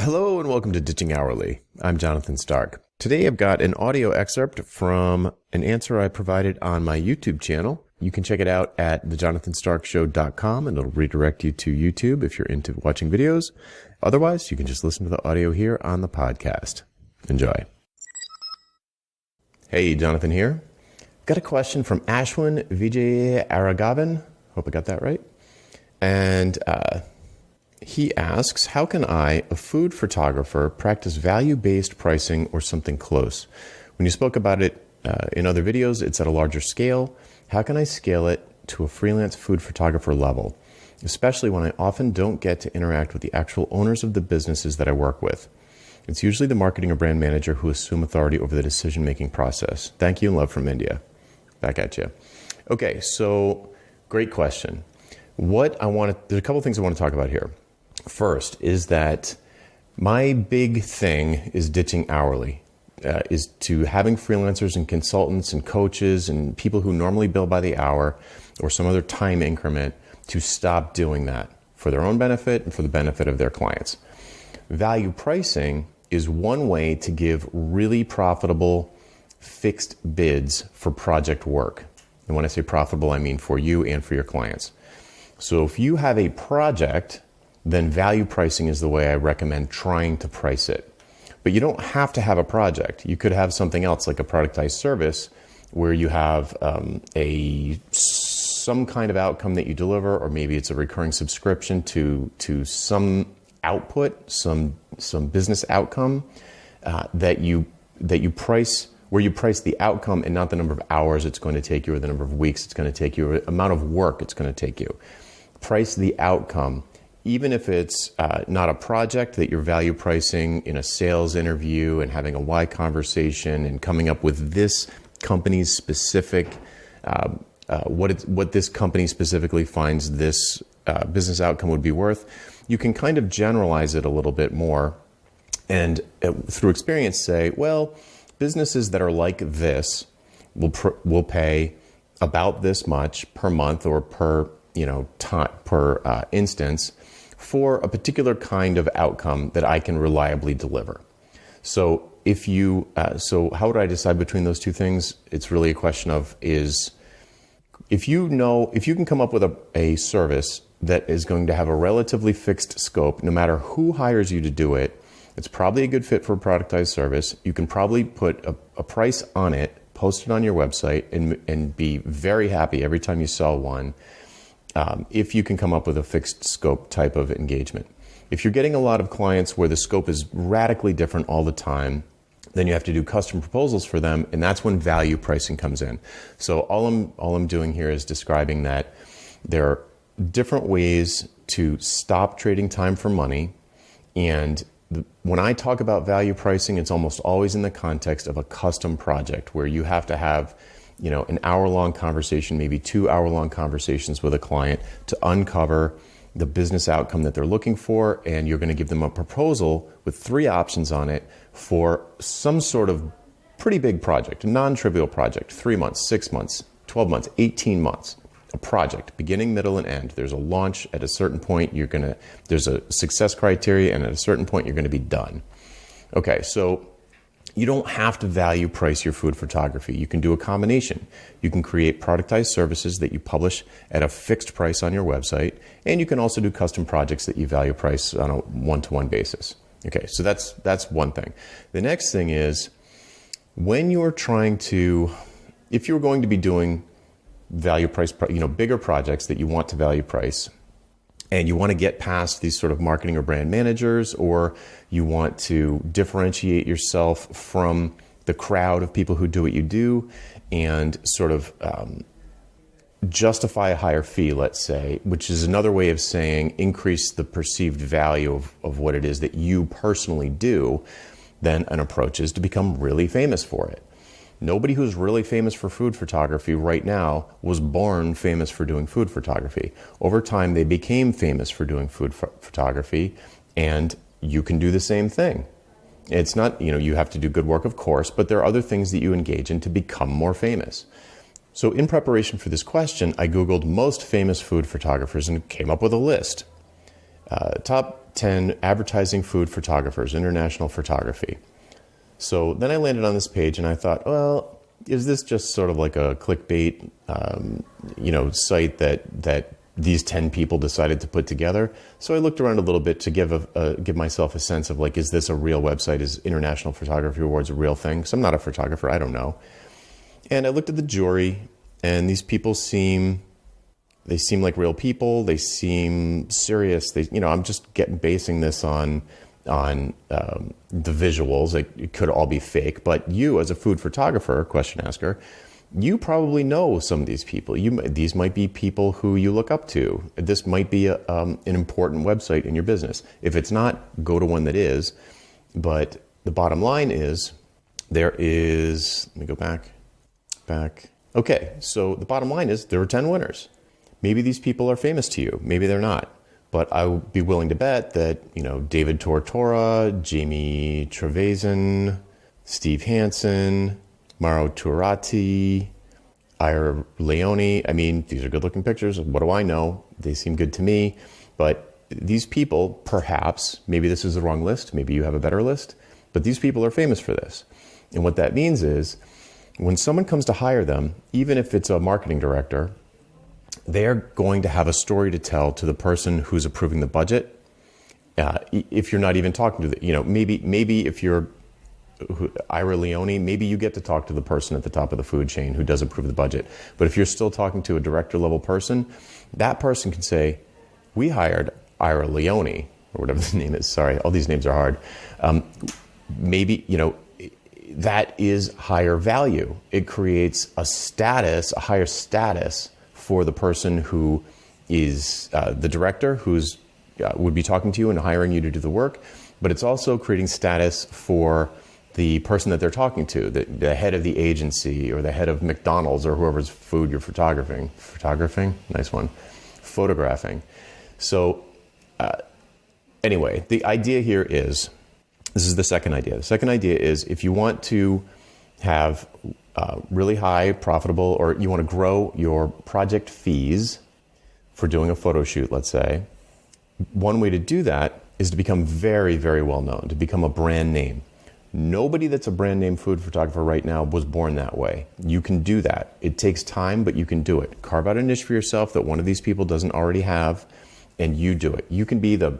Hello and welcome to Ditching Hourly. I'm Jonathan Stark. Today I've got an audio excerpt from an answer I provided on my YouTube channel. You can check it out at thejonathanstarkshow.com and it'll redirect you to YouTube if you're into watching videos. Otherwise, you can just listen to the audio here on the podcast. Enjoy. Hey, Jonathan here. Got a question from Ashwin Vijay Aragavan. Hope I got that right. And he asks, how can I, a food photographer, practice value-based pricing or something close? When you spoke about it in other videos, it's at a larger scale. How can I scale it to a freelance food photographer level, especially when I often don't get to interact with the actual owners of the businesses that I work with? It's usually the marketing or brand manager who assume authority over the decision-making process. Thank you and love from India. Back at you. Okay, so great question. There's a couple things I want to talk about here. First is that my big thing is ditching hourly, is to having freelancers and consultants and coaches and people who normally bill by the hour or some other time increment to stop doing that for their own benefit and for the benefit of their clients. Value pricing is one way to give really profitable fixed bids for project work. And when I say profitable, I mean for you and for your clients. So if you have a project, then value pricing is the way I recommend trying to price it. But you don't have to have a project. You could have something else like a productized service where you have some kind of outcome that you deliver, or maybe it's a recurring subscription to some output, some business outcome that you price, where you price the outcome and not the number of hours it's going to take you or the number of weeks it's going to take you or the amount of work it's going to take you. Price the outcome. Even if it's not a project that you're value pricing in a sales interview and having a why conversation and coming up with this company's specific, what this company specifically finds this business outcome would be worth, you can kind of generalize it a little bit more and through experience say, well, businesses that are like this will pay about this much per month or per instance for a particular kind of outcome that I can reliably deliver. So so how would I decide between those two things? It's really a question of if you can come up with a service that is going to have a relatively fixed scope, no matter who hires you to do it, it's probably a good fit for a productized service. You can probably put a price on it, post it on your website, and be very happy every time you sell one. If you can come up with a fixed scope type of engagement. If you're getting a lot of clients where the scope is radically different all the time, then you have to do custom proposals for them, and that's when value pricing comes in. So all I'm doing here is describing that there are different ways to stop trading time for money, and when I talk about value pricing, it's almost always in the context of a custom project where you have to have an hour-long conversation, maybe 2-hour-long conversations with a client to uncover the business outcome that they're looking for, and you're going to give them a proposal with 3 options on it for some sort of pretty big project, a non-trivial project, 3 months, 6 months, 12 months, 18 months, a project, beginning, middle, and end. There's a launch at a certain point, there's a success criteria, and at a certain point, you're going to be done. Okay, so you don't have to value price your food photography. You can do a combination. You can create productized services that you publish at a fixed price on your website, and you can also do custom projects that you value price on a one-to-one basis. Okay, so that's one thing. The next thing is if you're going to be doing value price, bigger projects that you want to value price, and you want to get past these sort of marketing or brand managers, or you want to differentiate yourself from the crowd of people who do what you do and sort of justify a higher fee, let's say, which is another way of saying increase the perceived value of what it is that you personally do, then an approach is to become really famous for it. Nobody who's really famous for food photography right now was born famous for doing food photography. Over time, they became famous for doing food photography, and you can do the same thing. It's not, you have to do good work, of course, but there are other things that you engage in to become more famous. So in preparation for this question, I Googled most famous food photographers and came up with a list. Top 10 advertising food photographers, international photography. So then I landed on this page and I thought, well, is this just sort of like a clickbait, site that these 10 people decided to put together? So I looked around a little bit to give myself a sense of like, is this a real website? Is International Photography Awards a real thing? So I'm not a photographer, I don't know. And I looked at the jury, and these people seem like real people. They seem serious. I'm just basing this on the visuals. It could all be fake, but you as a food photographer, question asker, you probably know some of these people. These might be people who you look up to. This might be an important website in your business. If it's not, go to one that is. But the bottom line is, let me go back. Okay, so the bottom line is there were 10 winners. Maybe these people are famous to you. Maybe they're not. But I would be willing to bet that, David Tortora, Jamie Trevathan, Steve Hansen, Mauro Turati, Ira Leone. I mean, these are good-looking pictures. What do I know? They seem good to me. But these people, perhaps, maybe this is the wrong list. Maybe you have a better list. But these people are famous for this. And what that means is, when someone comes to hire them, even if it's a marketing director, they're going to have a story to tell to the person who's approving the budget. If you're not even talking to maybe if you're Ira Leone, maybe you get to talk to the person at the top of the food chain who does approve the budget. But if you're still talking to a director level person, that person can say, we hired Ira Leone, or whatever the name is. Sorry, all these names are hard. That is higher value. It creates a higher status for the person who is the director, who's would be talking to you and hiring you to do the work. But it's also creating status for the person that they're talking to, the head of the agency or the head of McDonald's or whoever's food you're photographing. Nice one. Photographing. So anyway, the idea here is, this is the second idea. The second idea is, if you want to have really high profitable, or you want to grow your project fees for doing a photo shoot, let's say, one way to do that is to become very, very well known, to become a brand name. Nobody that's a brand name food photographer right now was born that way. You can do that. It takes time, but you can do it. Carve out a niche for yourself that one of these people doesn't already have, and you do it. You can be the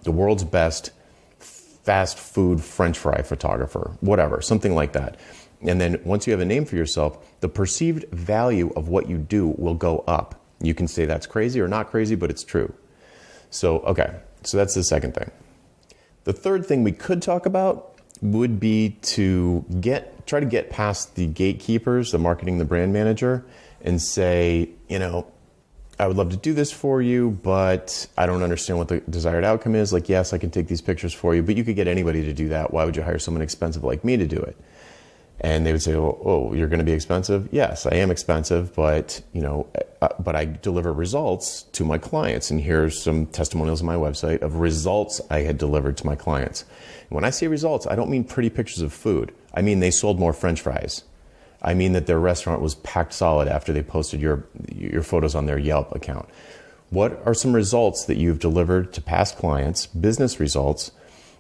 world's best fast food French fry photographer, whatever, something like that. And then once you have a name for yourself, the perceived value of what you do will go up. You can say that's crazy or not crazy, but it's true. So that's the second thing. The third thing we could talk about would be to try to get past the gatekeepers, the marketing, the brand manager, and say, I would love to do this for you, but I don't understand what the desired outcome is. Like, yes, I can take these pictures for you, but you could get anybody to do that. Why would you hire someone expensive like me to do it? And they would say, oh, you're going to be expensive? Yes, I am expensive, but I deliver results to my clients. And here's some testimonials on my website of results I had delivered to my clients. When I say results, I don't mean pretty pictures of food. I mean, they sold more French fries. I mean that their restaurant was packed solid after they posted your photos on their Yelp account. What are some results that you've delivered to past clients, business results,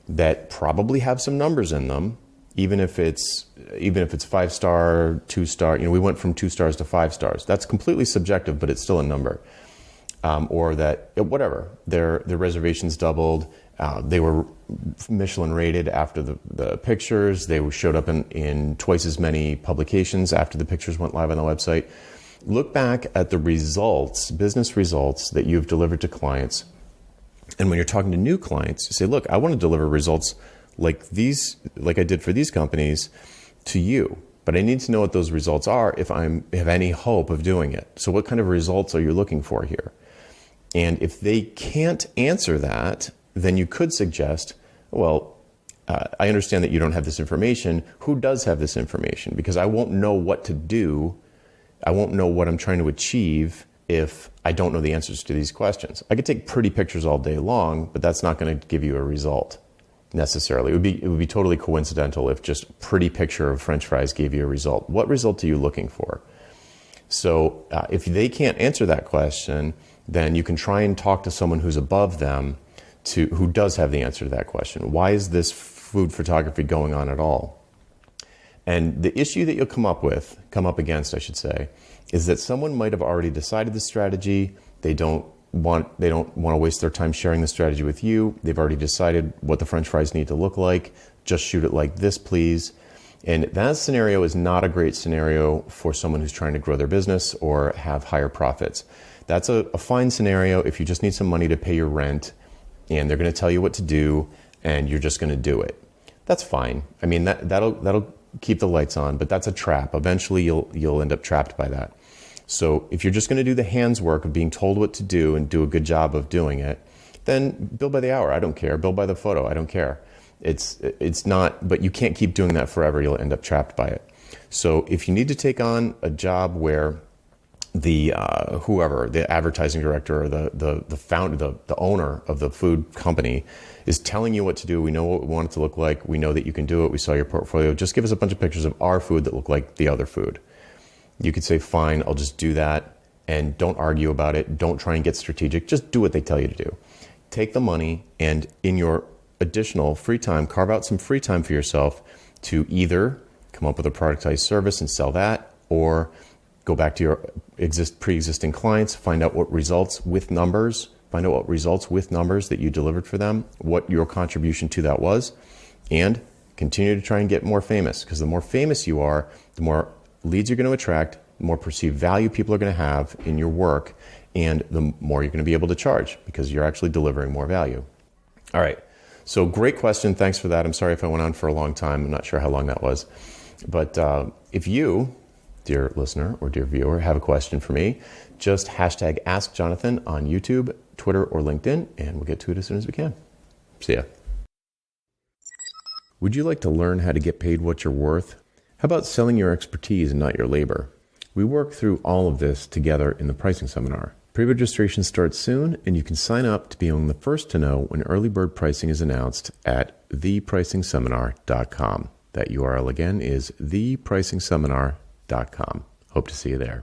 that probably have some numbers in them, even if it's 5-star, 2-star, we went from 2 stars to 5 stars. That's completely subjective, but it's still a number. Or that, whatever, their reservations doubled. They were Michelin rated after the pictures. They showed up in twice as many publications after the pictures went live on the website. Look back at the results, business results that you've delivered to clients. And when you're talking to new clients, you say, look, I want to deliver results like I did for these companies to you. But I need to know what those results are if I have any hope of doing it. So what kind of results are you looking for here? And if they can't answer that, then you could suggest, well, I understand that you don't have this information. Who does have this information? Because I won't know what to do. I won't know what I'm trying to achieve if I don't know the answers to these questions. I could take pretty pictures all day long, but that's not going to give you a result necessarily. It would be totally coincidental if just a pretty picture of French fries gave you a result. What result are you looking for? So if they can't answer that question, then you can try and talk to someone who's above them who does have the answer to that question. Why is this food photography going on at all? And the issue that you'll come up against, I should say, is that someone might have already decided the strategy. They don't want to waste their time sharing the strategy with you. They've already decided what the French fries need to look like. Just shoot it like this, please. And that scenario is not a great scenario for someone who's trying to grow their business or have higher profits. That's a fine scenario if you just need some money to pay your rent and they're going to tell you what to do and you're just going to do it. That's fine. I mean, that'll keep the lights on, but that's a trap. Eventually you'll end up trapped by that. So if you're just going to do the hands work of being told what to do and do a good job of doing it, then bill by the hour. I don't care. Bill by the photo. I don't care. It's not, but you can't keep doing that forever. You'll end up trapped by it. So if you need to take on a job where the advertising director or the founder, the owner of the food company is telling you what to do, we know what we want it to look like, we know that you can do it, we saw your portfolio, just give us a bunch of pictures of our food that look like the other food. You could say, fine, I'll just do that, and don't argue about it. Don't try and get strategic. Just do what they tell you to do. Take the money, and in your additional free time, carve out some free time for yourself to either come up with a productized service and sell that, or go back to your pre-existing clients, find out what results with numbers that you delivered for them, what your contribution to that was, and continue to try and get more famous. Because the more famous you are, the more leads you're going to attract, the more perceived value people are going to have in your work, and the more you're going to be able to charge because you're actually delivering more value. All right. So great question. Thanks for that. I'm sorry if I went on for a long time. I'm not sure how long that was. But if you, dear listener or dear viewer, have a question for me, just hashtag AskJonathan on YouTube, Twitter, or LinkedIn, and we'll get to it as soon as we can. See ya. Would you like to learn how to get paid what you're worth? How about selling your expertise and not your labor? We work through all of this together in the pricing seminar. Pre-registration starts soon, and you can sign up to be among the first to know when early bird pricing is announced at thepricingseminar.com. That URL again is thepricingseminar.com. Hope to see you there.